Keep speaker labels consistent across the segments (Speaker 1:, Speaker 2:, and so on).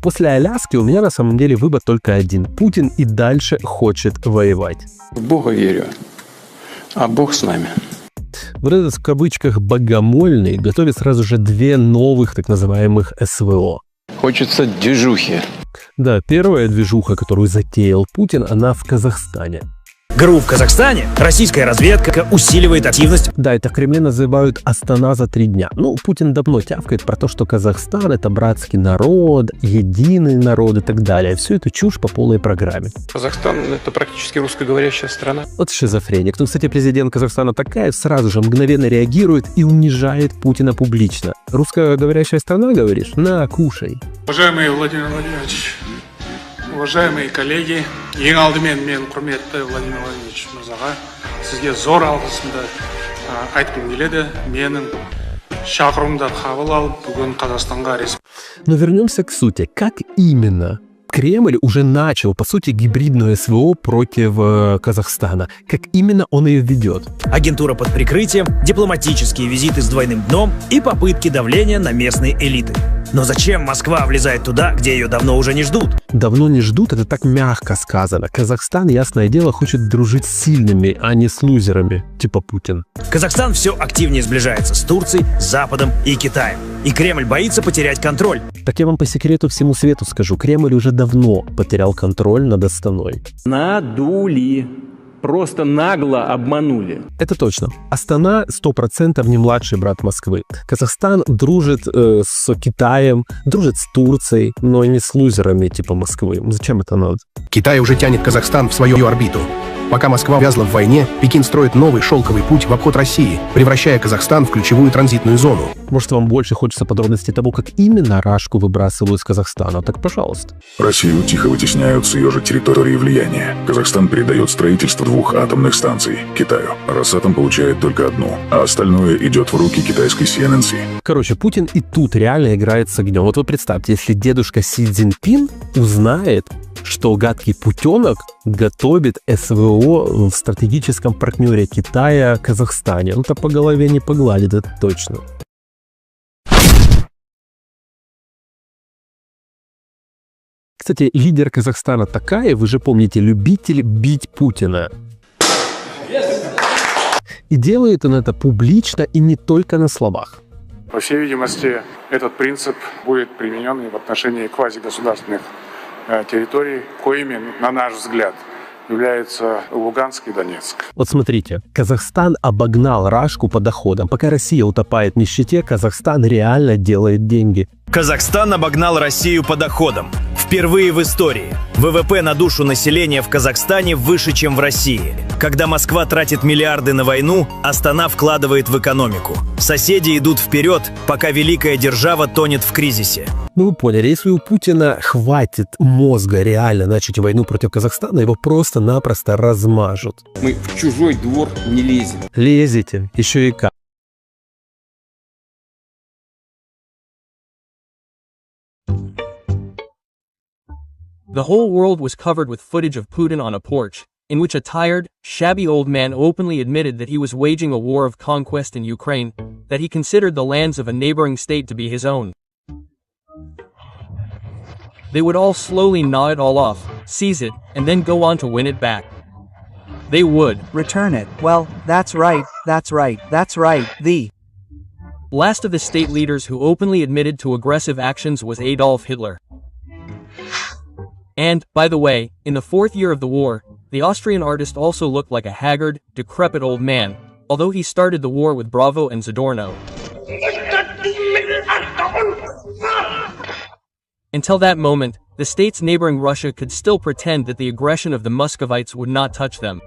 Speaker 1: После Аляски у меня на самом деле выбор только один. Путин и дальше хочет воевать.
Speaker 2: В Бога верю, а Бог с нами.
Speaker 1: Вот этот в кавычках богомольный готовит сразу же 2 новых так называемых СВО.
Speaker 2: Хочется движухи.
Speaker 1: Да, первая движуха, которую затеял Путин, она в Казахстане.
Speaker 3: ГРУ в Казахстане, российская разведка усиливает активность.
Speaker 1: Да, это в Кремле называют «Астана за 3 дня». Ну, Путин давно тявкает про то, что Казахстан — это братский народ, единый народ и так далее. Все это чушь по полной программе.
Speaker 2: Казахстан – это практически русскоговорящая страна.
Speaker 1: Вот шизофреник. Ну, кстати, президент Казахстана Токаев сразу же мгновенно реагирует и унижает Путина публично. Русскоговорящая страна, говоришь? На, кушай.
Speaker 4: Уважаемый Владимир Владимирович, уважаемые коллеги, ең алдымен мен құрметті Владимир Владимирович мырзаға сізге зор алғысымды айтқым келеді. Менің шақыруымды қабыл алып, бүгін Қазақстанға
Speaker 1: Но вернемся к сути. Как именно Кремль уже начал, по сути, гибридную СВО против Казахстана? Как именно он ее ведет?
Speaker 3: Агентура под прикрытием, дипломатические визиты с двойным дном и попытки давления на местные элиты. Но зачем Москва влезает туда, где ее давно уже не ждут?
Speaker 1: Давно не ждут, это так мягко сказано. Казахстан, ясное дело, хочет дружить с сильными, а не с лузерами, типа Путин.
Speaker 3: Казахстан все активнее сближается с Турцией, Западом и Китаем. И Кремль боится потерять контроль.
Speaker 1: Так я вам по секрету всему свету скажу, Кремль уже давно потерял контроль над Астаной.
Speaker 5: Надули. Просто нагло обманули.
Speaker 1: Это точно. Астана 100% не младший брат Москвы. Казахстан дружит с Китаем, дружит с Турцией, но не с лузерами типа Москвы. Зачем это надо?
Speaker 6: Китай уже тянет Казахстан в свою орбиту. Пока Москва вязла в войне, Пекин строит новый шелковый путь в обход России, превращая Казахстан в ключевую транзитную зону.
Speaker 1: Может, вам больше хочется подробностей того, как именно рашку выбрасывают с Казахстана? Так пожалуйста.
Speaker 7: Россию тихо вытесняют с ее же территории влияния. Казахстан передает строительство 2 атомных станций Китаю. Росатом получает только одну, а остальное идет в руки китайской CNNC.
Speaker 1: Короче, Путин и тут реально играет с огнем. Вот вы представьте, если дедушка Си Цзиньпин узнает, что гадкий путенок готовит СВО в стратегическом партнере Китая Казахстане. Ну-то по голове не погладит, это точно. Кстати, лидер Казахстана Токаев, вы же помните, любитель бить Путина. И делает он это публично и не только на словах.
Speaker 4: По всей видимости, этот принцип будет применен и в отношении квазигосударственных территорий, коими, на наш взгляд, являются Луганск и Донецк.
Speaker 1: Вот смотрите, Казахстан обогнал рашку по доходам. Пока Россия утопает в нищете, Казахстан реально делает деньги.
Speaker 3: Казахстан обогнал Россию по доходам. Впервые в истории. ВВП на душу населения в Казахстане выше, чем в России. Когда Москва тратит миллиарды на войну, Астана вкладывает в экономику. Соседи идут вперед, пока великая держава тонет в кризисе.
Speaker 1: Ну вы поняли, если у Путина хватит мозга реально начать войну против Казахстана, его просто-напросто размажут.
Speaker 2: Мы в чужой двор не лезем.
Speaker 1: Лезете, еще и как.
Speaker 8: The whole world was covered with footage of Putin on a porch, in which a tired, shabby old man openly admitted that he was waging a war of conquest in Ukraine, that he considered the lands of a neighboring state to be his own. They would all slowly gnaw it all off, seize it, and then go on to win it back. They would
Speaker 9: return it. Well, that's right, that's right, that's right. The
Speaker 8: last of the state leaders who openly admitted to aggressive actions was Adolf Hitler. And, by the way, in the 4th year of the war, the Austrian artist also looked like a haggard, decrepit old man, although he started the war with Bravo and Zadorno. Until that moment, the states neighboring Russia could still pretend that the aggression of the Muscovites would not touch them.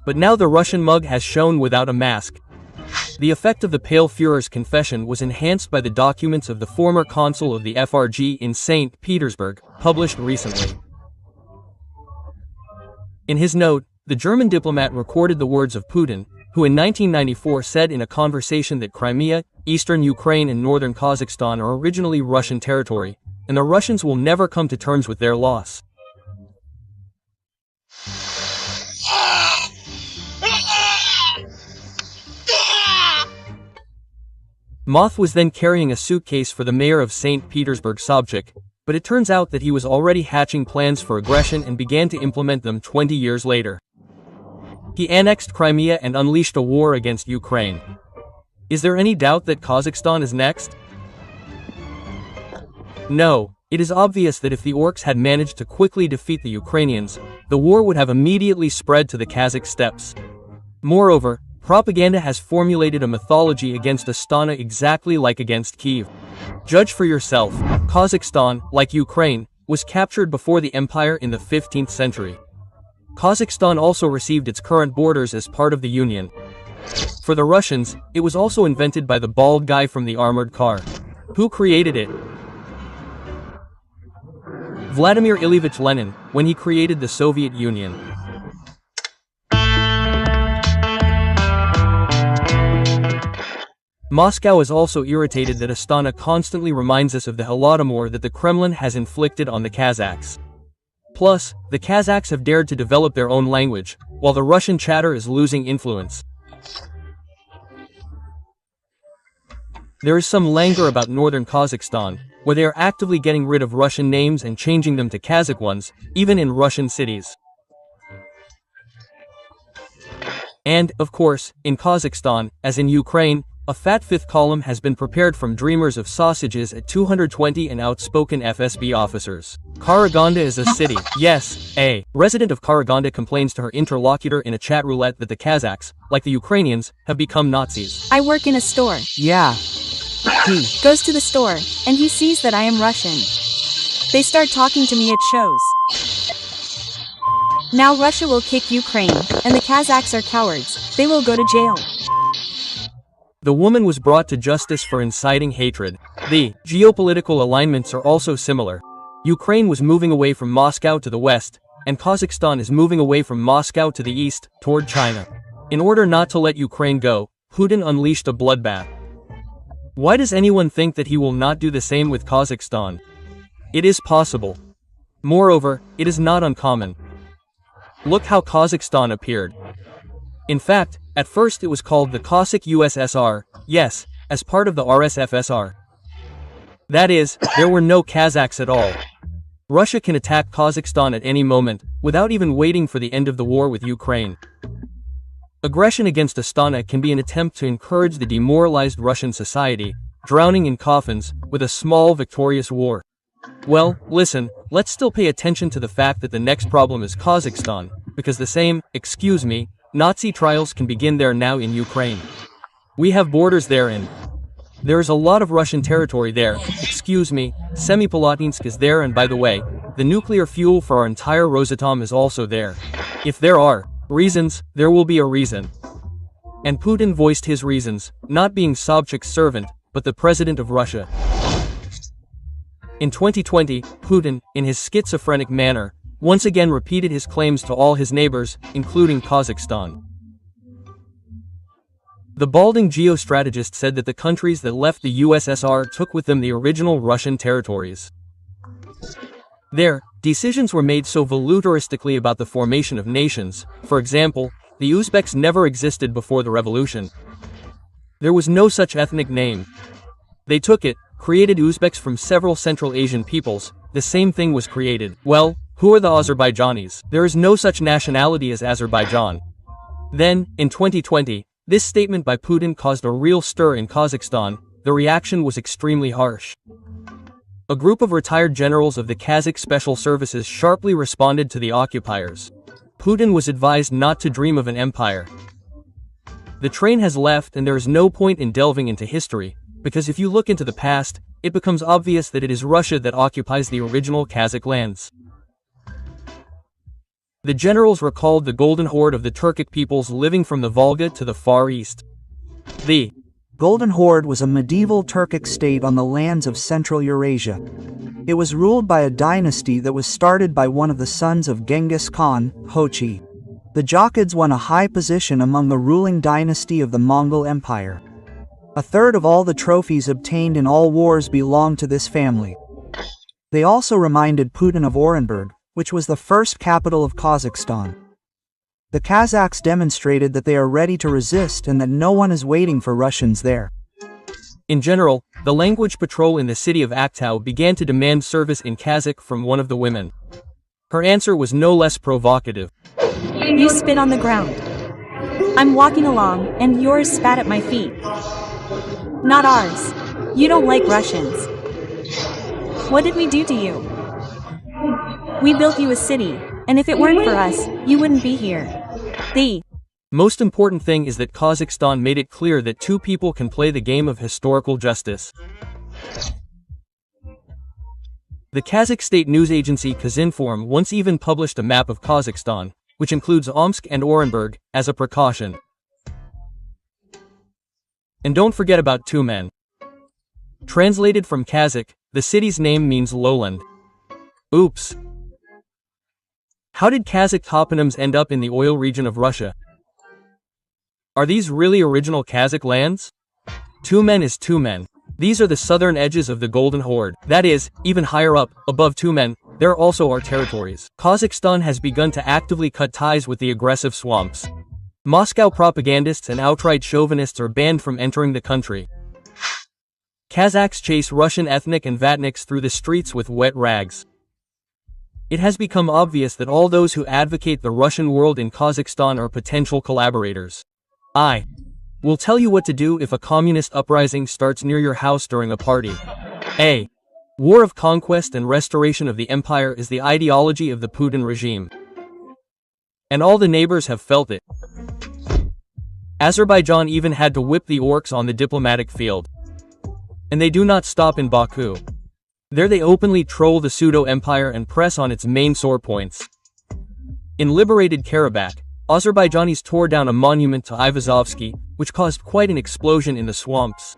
Speaker 8: But now the Russian mug has shown without a mask. The effect of the Pale Führer's confession was enhanced by the documents of the former consul of the FRG in St. Petersburg, published recently. In his note, the German diplomat recorded the words of Putin, who in 1994 said in a conversation that Crimea, eastern Ukraine and northern Kazakhstan are originally Russian territory, and the Russians will never come to terms with their loss. Moth was then carrying a suitcase for the mayor of St. Petersburg Sobchak, but it turns out that he was already hatching plans for aggression and began to implement them 20 years later. He annexed Crimea and unleashed a war against Ukraine. Is there any doubt that Kazakhstan is next? No, it is obvious that if the orcs had managed to quickly defeat the Ukrainians, the war would have immediately spread to the Kazakh steppes. Moreover, propaganda has formulated a mythology against Astana exactly like against Kyiv. Judge for yourself. Kazakhstan, like Ukraine, was captured before the empire in the 15th century. Kazakhstan also received its current borders as part of the Union. For the Russians, it was also invented by the bald guy from the armored car. Who created it? Vladimir Ilyich Lenin, when he created the Soviet Union. Moscow is also irritated that Astana constantly reminds us of the Holodomor that the Kremlin has inflicted on the Kazakhs. Plus, the Kazakhs have dared to develop their own language, while the Russian chatter is losing influence. There is some languor about northern Kazakhstan, where they are actively getting rid of Russian names and changing them to Kazakh ones, even in Russian cities. And, of course, in Kazakhstan, as in Ukraine, a fat fifth column has been prepared from dreamers of sausages at 220 and outspoken FSB officers. Karaganda is a city. Yes, a resident of Karaganda complains to her interlocutor in a chat roulette that the Kazakhs, like the Ukrainians, have become Nazis.
Speaker 10: I work in a store.
Speaker 9: Yeah. He
Speaker 10: Goes to the store, and he sees that I am Russian. They start talking to me at shows. Now Russia will kick Ukraine, and the Kazakhs are cowards. They will go to jail.
Speaker 8: The woman was brought to justice for inciting hatred. The geopolitical alignments are also similar. Ukraine was moving away from Moscow to the west, and Kazakhstan is moving away from Moscow to the east, toward China. In order not to let Ukraine go, Putin unleashed a bloodbath. Why does anyone think that he will not do the same with Kazakhstan? It is possible. Moreover, it is not uncommon. Look how Kazakhstan appeared. In fact, at first it was called the Cossack USSR, yes, as part of the RSFSR. That is, there were no Kazakhs at all. Russia can attack Kazakhstan at any moment, without even waiting for the end of the war with Ukraine. Aggression against Astana can be an attempt to encourage the demoralized Russian society, drowning in coffins, with a small victorious war. Well, listen, let's still pay attention to the fact that the next problem is Kazakhstan, because the same, excuse me, Nazi trials can begin there now in Ukraine. We have borders there and there is a lot of Russian territory there, excuse me, Semipalatinsk is there and by the way, the nuclear fuel for our entire Rosatom is also there. If there are reasons, there will be a reason. And Putin voiced his reasons, not being Sobchak's servant, but the president of Russia. In 2020, Putin, in his schizophrenic manner, once again repeated his claims to all his neighbors, including Kazakhstan. The balding geostrategist said that the countries that left the USSR took with them the original Russian territories. There, decisions were made so voluntaristically about the formation of nations. For example, the Uzbeks never existed before the revolution. There was no such ethnic name. They took it, created Uzbeks from several Central Asian peoples. The same thing was created. Well, who are the Azerbaijanis? There is no such nationality as Azerbaijan. Then, in 2020, this statement by Putin caused a real stir in Kazakhstan. The reaction was extremely harsh. A group of retired generals of the Kazakh Special Services sharply responded to the occupiers. Putin was advised not to dream of an empire. The train has left and there is no point in delving into history, because if you look into the past, it becomes obvious that it is Russia that occupies the original Kazakh lands. The generals recalled the golden horde of the Turkic peoples living from the Volga to the Far East. The
Speaker 9: Golden Horde was a medieval Turkic state on the lands of Central Eurasia. It was ruled by a dynasty that was started by one of the sons of Genghis Khan, Hochi. The Jochids won a high position among the ruling dynasty of the Mongol Empire. A third of all the trophies obtained in all wars belonged to this family. They also reminded Putin of Orenburg, which was the first capital of Kazakhstan. The Kazakhs demonstrated that they are ready to resist and that no one is waiting for Russians there.
Speaker 8: In general, the language patrol in the city of Aktau began to demand service in Kazakh from one of the women. Her answer was no less provocative.
Speaker 10: You spit on the ground. I'm walking along, and yours spat at my feet. Not ours. You don't like Russians. What did we do to you? We built you a city, and if it weren't for us, you wouldn't be here. The
Speaker 8: most important thing is that Kazakhstan made it clear that two people can play the game of historical justice. The Kazakh state news agency Kazinform once even published a map of Kazakhstan, which includes Omsk and Orenburg, as a precaution. And don't forget about Tyumen. Translated from Kazakh, the city's name means lowland. Oops. How did Kazakh toponyms end up in the oil region of Russia? Are these really original Kazakh lands? Tyumen is Tyumen. These are the southern edges of the Golden Horde. That is, even higher up, above Tyumen, there also are territories. Kazakhstan has begun to actively cut ties with the aggressive swamps. Moscow propagandists and outright chauvinists are banned from entering the country. Kazakhs chase Russian ethnic and vatniks through the streets with wet rags. It has become obvious that all those who advocate the Russian world in Kazakhstan are potential collaborators. I will tell you what to do if a communist uprising starts near your house during a party. A war of conquest and restoration of the empire is the ideology of the Putin regime. And all the neighbors have felt it. Azerbaijan even had to whip the orcs on the diplomatic field. And they do not stop in Baku. There they openly troll the pseudo-empire and press on its main sore points. In liberated Karabakh, Azerbaijanis tore down a monument to Ivazovsky, which caused quite an explosion in the swamps.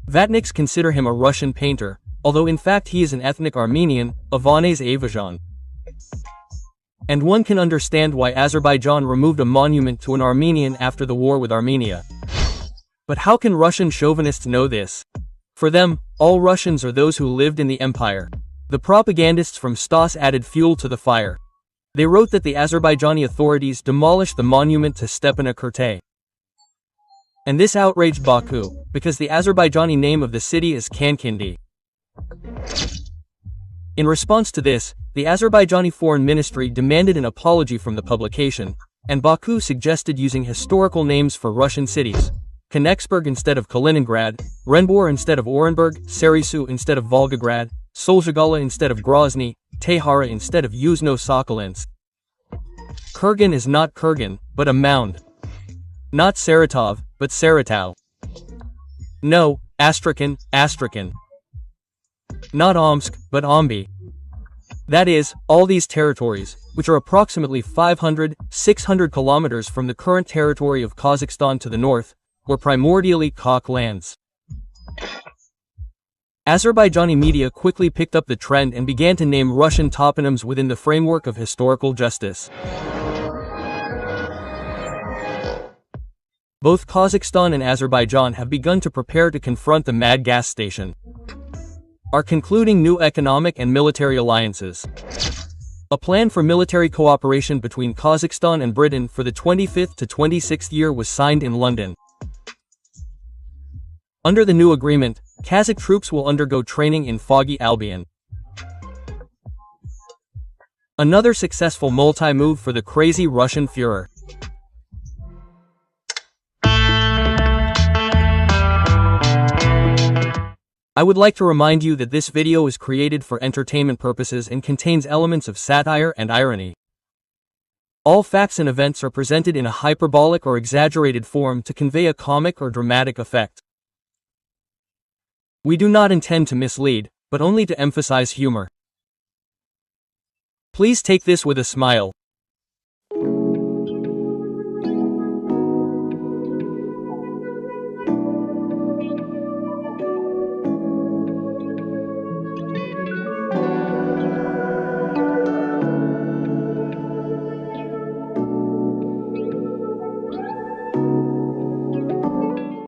Speaker 8: Vatniks consider him a Russian painter, although in fact he is an ethnic Armenian, Avanes Avajan. And one can understand why Azerbaijan removed a monument to an Armenian after the war with Armenia. But how can Russian chauvinists know this? For them, all Russians are those who lived in the empire. The propagandists from Stas added fuel to the fire. They wrote that the Azerbaijani authorities demolished the monument to Stepana Kurte. And this outraged Baku, because the Azerbaijani name of the city is Kankindi. In response to this, the Azerbaijani Foreign Ministry demanded an apology from the publication, and Baku suggested using historical names for Russian cities. Königsberg instead of Kaliningrad, Renbur instead of Orenburg, Sarisu instead of Volgograd, Solzhenitsyn instead of Grozny, Tehara instead of Yuzhno-Sakhalinsk. Kurgan is not Kurgan, but a mound. Not Saratov, but Saratov. No, Astrakhan, Astrakhan. Not Omsk, but Omby. That is, all these territories, which are approximately 500-600 kilometers from the current territory of Kazakhstan to the north, were primordially Kakh lands. Azerbaijani media quickly picked up the trend and began to name Russian toponyms within the framework of historical justice. Both Kazakhstan and Azerbaijan have begun to prepare to confront the mad gas station. Are concluding new economic and military alliances. A plan for military cooperation between Kazakhstan and Britain for the 25th to 26th year was signed in London. Under the new agreement, Kazakh troops will undergo training in Foggy Albion. Another successful multi-move for the crazy Russian Führer. I would like to remind you that this video is created for entertainment purposes and contains elements of satire and irony. All facts and events are presented in a hyperbolic or exaggerated form to convey a comic or dramatic effect. We do not intend to mislead, but only to emphasize humor. Please take this with a smile.